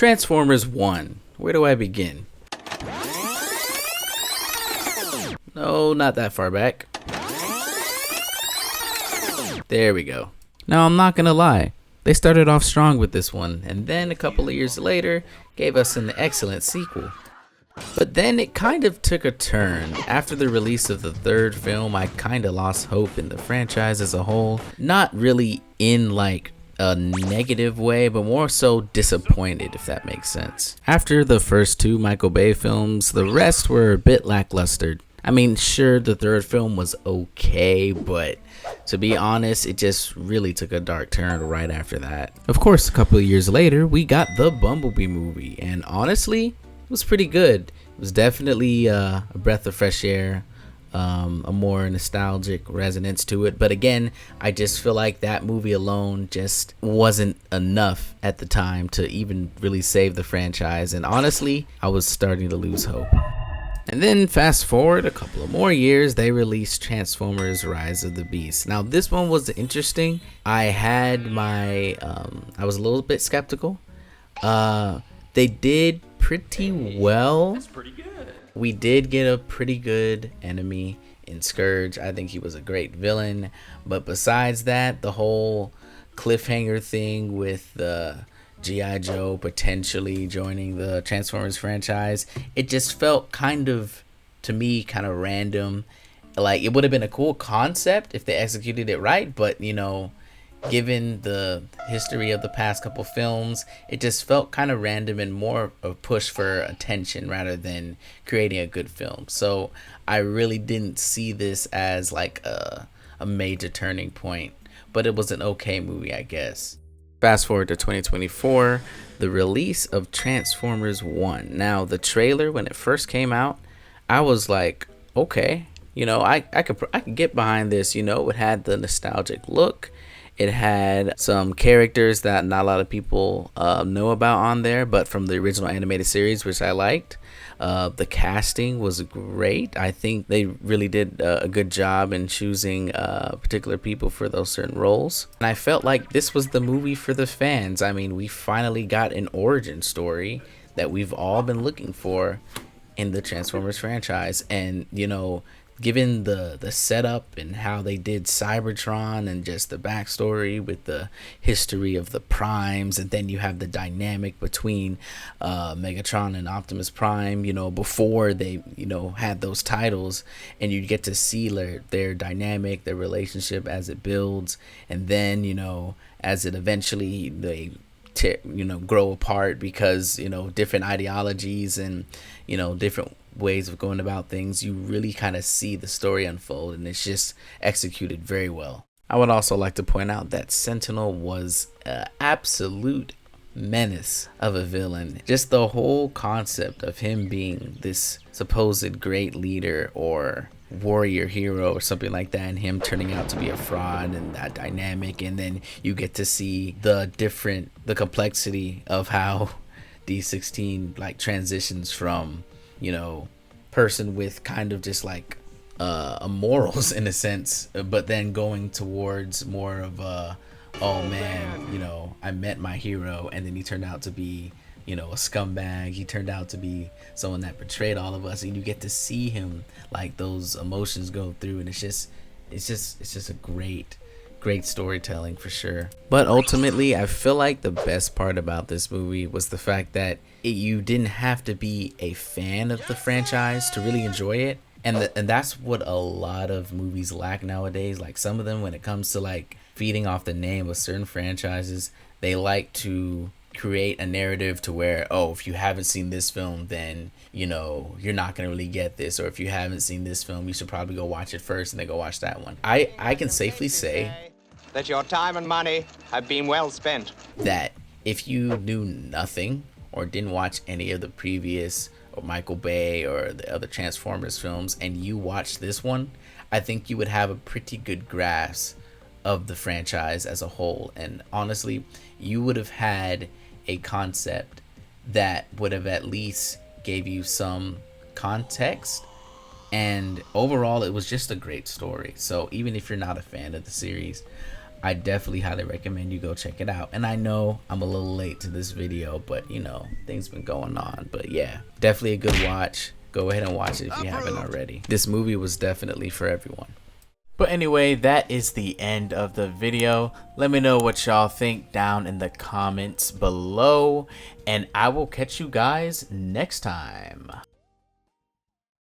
Transformers 1. Where do I begin? No, not that far back. There we go. Now, I'm not gonna lie. They started off strong with this one, and then a couple of years later, gave us an excellent sequel. But then it kind of took a turn. After the release of the third film, I kind of lost hope in the franchise as a whole. Not really in like a negative way, but more so disappointed, if that makes sense. After the first two Michael Bay films, the rest were a bit lackluster. I mean, sure, the third film was okay, but to be honest, it just really took a dark turn right after that. Of course, a couple of years later, we got the Bumblebee movie, and honestly, it was pretty good. It was definitely a breath of fresh air, a more nostalgic resonance to it. But again, I just feel like that movie alone just wasn't enough at the time to even really save the franchise. And honestly, I was starting to lose hope. And then fast forward a couple of more years, they released Transformers Rise of the Beast. Now this one was interesting. I had my, I was a little bit skeptical. They did pretty well. That's pretty good. We did get a pretty good enemy in Scourge. I think he was a great villain. But besides that, the whole cliffhanger thing with the G.I. Joe potentially joining the Transformers franchise, it just felt kind of, to me, kind of random. Like, it would have been a cool concept if they executed it right, but, you know, given the history of the past couple films, it just felt kind of random and more a push for attention rather than creating a good film. So I really didn't see this as like a major turning point, but it was an okay movie, I guess. Fast forward to 2024, the release of Transformers 1. Now, the trailer, when it first came out, I was like, okay, you know, I could get behind this. You know, it had the nostalgic look. It had some characters that not a lot of people know about on there, but from the original animated series, which I liked. The casting was great. I think they really did a good job in choosing particular people for those certain roles. And I felt like this was the movie for the fans. I mean, we finally got an origin story that we've all been looking for in the Transformers franchise. And, you know, given the setup and how they did Cybertron and just the backstory with the history of the Primes, and then you have the dynamic between Megatron and Optimus Prime, you know, before they, you know, had those titles, and you get to see their dynamic, their relationship as it builds, and then, you know, as it eventually they grow apart because, you know, different ideologies and, you know, different ways of going about things. You really kind of see the story unfold, and it's just executed very well. I would also like to point out that Sentinel was an absolute menace of a villain. Just the whole concept of him being this supposed great leader or warrior hero or something like that, and him turning out to be a fraud, and that dynamic, and then you get to see the complexity of how D16 like transitions from, you know, person with kind of just like morals in a sense, but then going towards more of a, oh man, you know, I met my hero, and then he turned out to be, you know, a scumbag. He turned out to be someone that betrayed all of us, and you get to see him like those emotions go through, and it's just a great storytelling for sure. But ultimately, I feel like the best part about this movie was the fact that you didn't have to be a fan of the franchise to really enjoy it, and that's what a lot of movies lack nowadays. Like, some of them, when it comes to like feeding off the name of certain franchises, they like to create a narrative to where, oh, if you haven't seen this film, then, you know, you're not gonna really get this, or if you haven't seen this film, you should probably go watch it first and then go watch that one. I can safely say that your time and money have been well spent. That if you knew nothing or didn't watch any of the previous or Michael Bay or the other Transformers films, and you watched this one, I think you would have a pretty good grasp of the franchise as a whole. And honestly, you would have had a concept that would have at least gave you some context, and overall it was just a great story. So even if you're not a fan of the series, I definitely highly recommend you go check it out. And I know I'm a little late to this video, but you know, things been going on. But yeah, definitely a good watch. Go ahead and watch it if you haven't already. This movie was definitely for everyone. But anyway, that is the end of the video. Let me know what y'all think down in the comments below, and I will catch you guys next time.